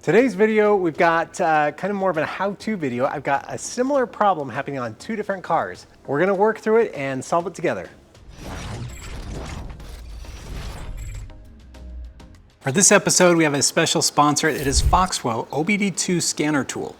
Today's video, we've got kind of more of a how-to video. I've got a similar problem happening on two different cars. We're gonna work through it and solve it together. For this episode, we have a special sponsor. It is Foxwell OBD2 scanner tool.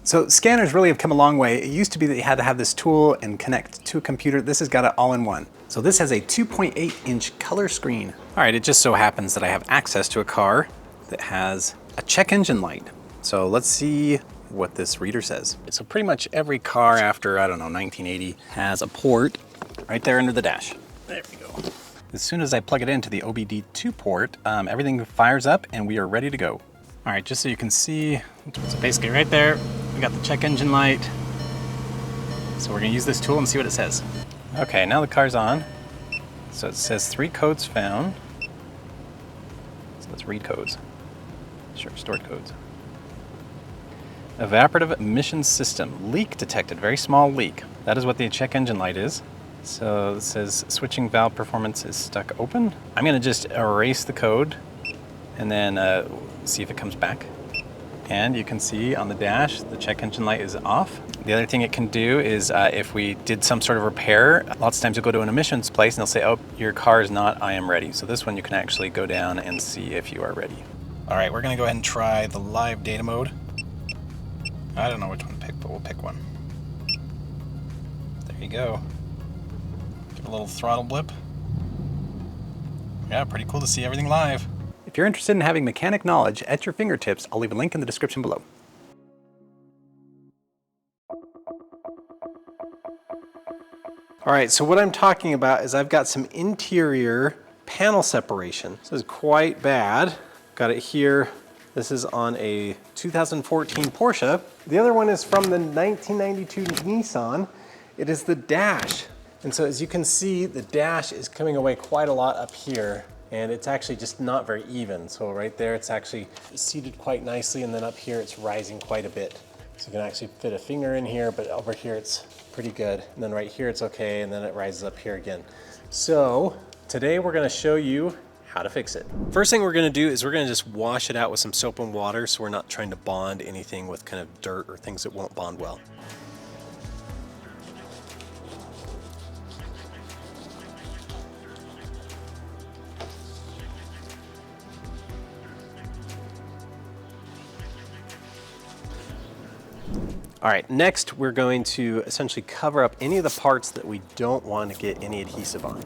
So scanners really have come a long way. It used to be that you had to have this tool and connect to a computer. This has got it all in one. So this has a 2.8-inch color screen. All right, it just so happens that I have access to a car that has a check engine light. So let's see what this reader says. So pretty much every car after, I don't know, 1980 has a port right there under the dash. There we go. As soon as I plug it into the OBD2 port, everything fires up and we are ready to go. All right, just so you can see, so basically right there, we got the check engine light. So we're gonna use this tool and see what it says. Okay, now the car's on. So it says 3 codes found. So let's read codes. Sure, stored codes. Evaporative emission system, leak detected, very small leak. That is what the check engine light is. So it says switching valve performance is stuck open. I'm gonna just erase the code and then see if it comes back. And you can see on the dash, the check engine light is off. The other thing it can do is if we did some sort of repair, lots of times you'll go to an emissions place and they'll say, oh, your car is not I am ready. So this one you can actually go down and see if you are ready. All right, we're gonna go ahead and try the live data mode. I don't know which one to pick, but we'll pick one. There you go. Give a little throttle blip. Yeah, pretty cool to see everything live. If you're interested in having mechanic knowledge at your fingertips, I'll leave a link in the description below. All right, so what I'm talking about is I've got some interior panel separation. This is quite bad. Got it here. This is on a 2014 Porsche. The other one is from the 1992 Nissan. It is the dash. And so as you can see, the dash is coming away quite a lot up here. And it's actually just not very even. So right there, it's actually seated quite nicely, and then up here, it's rising quite a bit. So you can actually fit a finger in here, but over here, it's pretty good. And then right here, it's okay, and then it rises up here again. So today, we're gonna show you how to fix it. First thing we're gonna do is we're gonna just wash it out with some soap and water, so we're not trying to bond anything with kind of dirt or things that won't bond well. All right, next we're going to essentially cover up any of the parts that we don't want to get any adhesive on.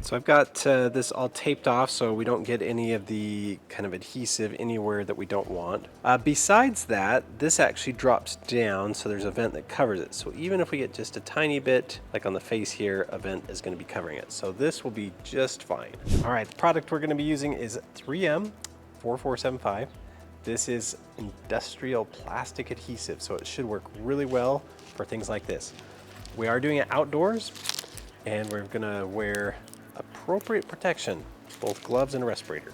So I've got this all taped off so we don't get any of the kind of adhesive anywhere that we don't want. Besides that, this actually drops down, so there's a vent that covers it. So even if we get just a tiny bit, like on the face here, a vent is going to be covering it. So this will be just fine. All right, the product we're going to be using is 3M 4475. This is industrial plastic adhesive, so it should work really well for things like this. We are doing it outdoors, and we're going to wear appropriate protection, both gloves and a respirator.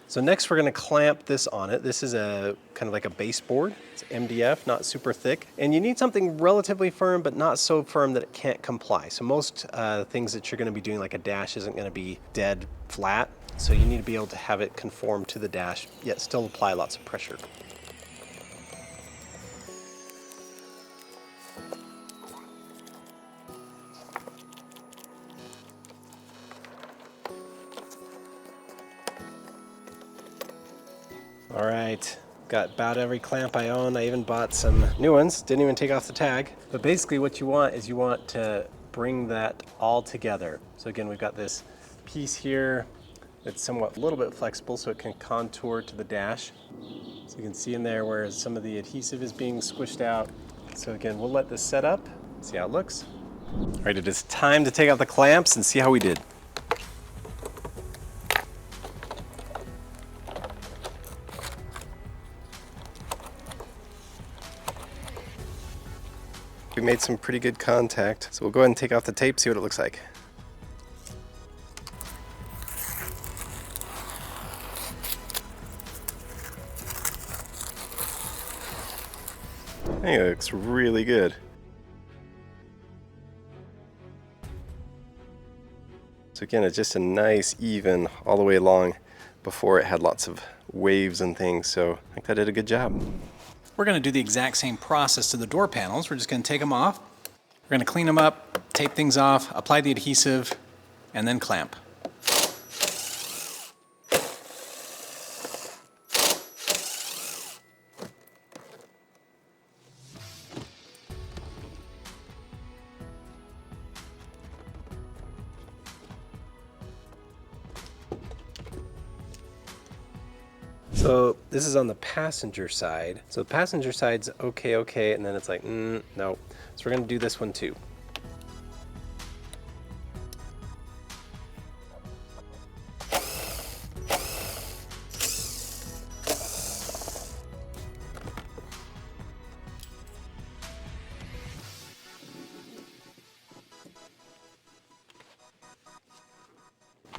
So next we're going to clamp this on it. This is a kind of like a baseboard. It's MDF, not super thick. And you need something relatively firm, but not so firm that it can't comply. So most things that you're going to be doing, like a dash, isn't going to be dead flat. So you need to be able to have it conform to the dash, yet still apply lots of pressure. All right, got about every clamp I own. I even bought some new ones, didn't even take off the tag. But basically what you want is you want to bring that all together. So again, we've got this piece here that's somewhat a little bit flexible so it can contour to the dash. So you can see in there where some of the adhesive is being squished out. So again, we'll let this set up, see how it looks. All right, it is time to take out the clamps and see how we did. We made some pretty good contact, so we'll go ahead and take off the tape, see what it looks like. I think it looks really good. So again, it's just a nice even all the way along. Before it had lots of waves and things, so I think I did a good job. We're going to do the exact same process to the door panels. We're just going to take them off. We're going to clean them up, tape things off, apply the adhesive, and then clamp. So this is on the passenger side. So the passenger side's okay, and then it's like, no. So we're gonna do this one too.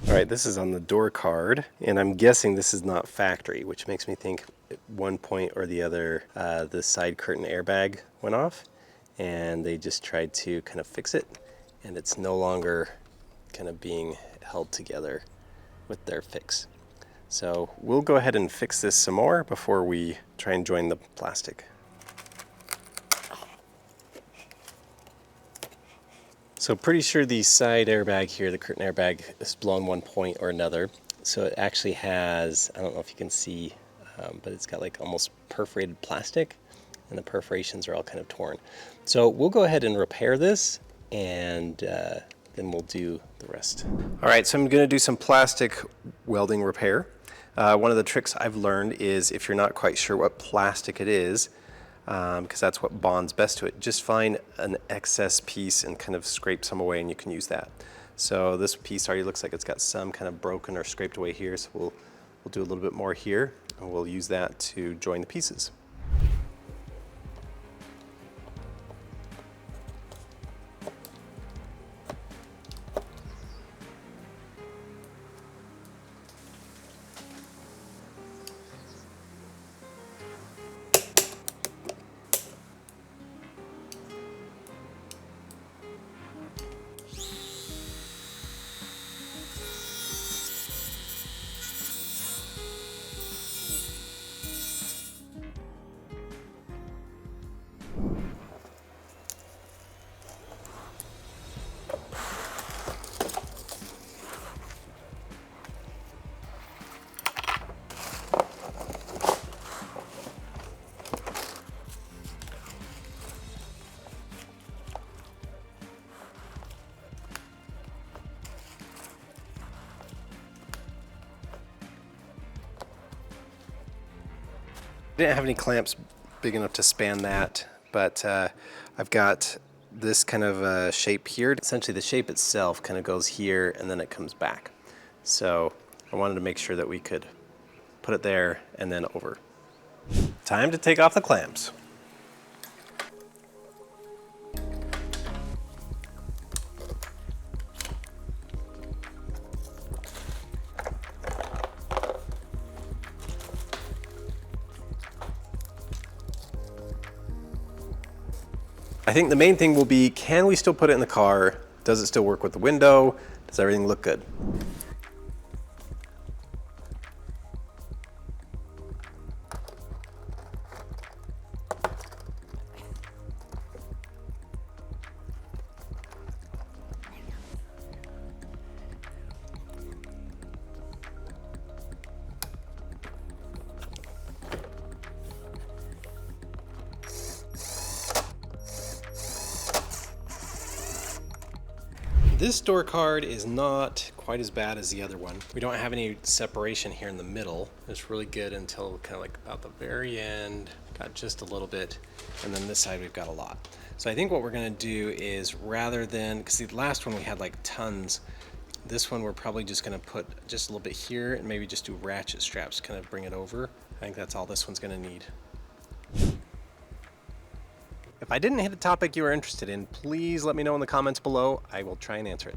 All right, this is on the door card, and I'm guessing this is not factory, which makes me think at one point or the other, the side curtain airbag went off, and they just tried to kind of fix it, and it's no longer kind of being held together with their fix. So we'll go ahead and fix this some more before we try and join the plastic. So pretty sure the side airbag here, the curtain airbag, is blown one point or another. So it actually has, I don't know if you can see, but it's got like almost perforated plastic, and the perforations are all kind of torn. So we'll go ahead and repair this, and then we'll do the rest. All right, so I'm gonna do some plastic welding repair. One of the tricks I've learned is if you're not quite sure what plastic it is, because that's what bonds best to it, just find an excess piece and kind of scrape some away, and you can use that. So this piece already looks like it's got some kind of broken or scraped away here, so we'll do a little bit more here, and we'll use that to join the pieces. I didn't have any clamps big enough to span that, but I've got this kind of shape here. Essentially the shape itself kind of goes here and then it comes back. So I wanted to make sure that we could put it there and then over. Time to take off the clamps. I think the main thing will be, can we still put it in the car? Does it still work with the window? Does everything look good? This door card is not quite as bad as the other one. We don't have any separation here in the middle. It's really good until kind of like about the very end, got just a little bit, and then this side we've got a lot. So I think what we're gonna do is, rather than, because the last one we had like tons, this one we're probably just gonna put just a little bit here and maybe just do ratchet straps, kind of bring it over. I think that's all this one's gonna need. If I didn't hit a topic you are interested in, please let me know in the comments below. I will try and answer it.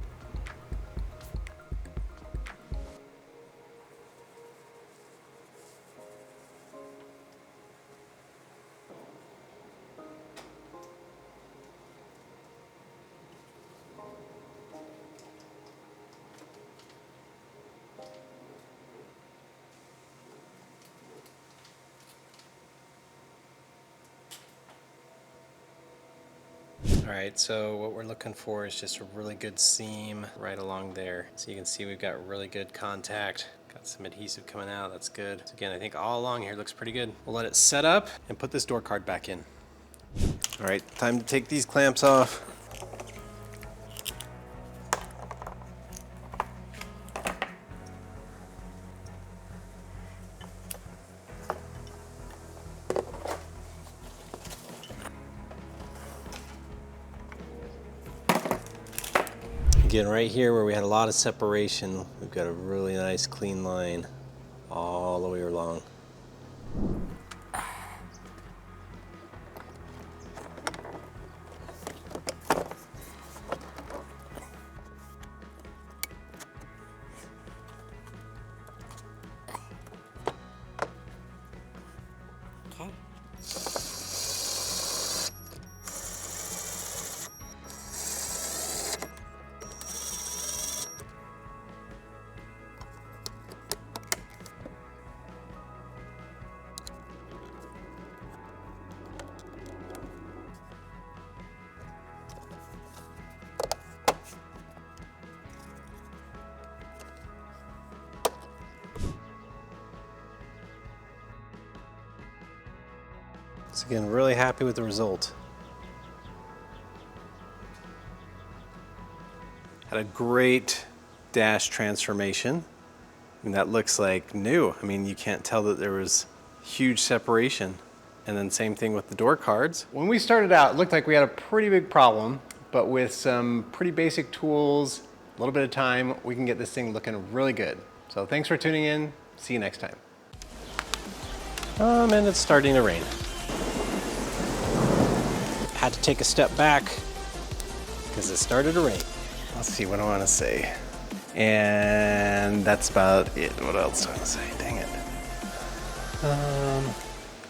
All right, so what we're looking for is just a really good seam right along there. So you can see we've got really good contact. Got some adhesive coming out, that's good. So again, I think all along here looks pretty good. We'll let it set up and put this door card back in. All right, time to take these clamps off. Again, right here where we had a lot of separation, we've got a really nice clean line all the way along. Okay. So again, really happy with the result. Had a great dash transformation. And that looks like new. I mean, you can't tell that there was huge separation. And then same thing with the door cards. When we started out, it looked like we had a pretty big problem, but with some pretty basic tools, a little bit of time, we can get this thing looking really good. So thanks for tuning in. See you next time. And it's starting to rain. Had to take a step back because it started to rain. Let's see what I want to say. And that's about it. What else do I want to say? Dang it.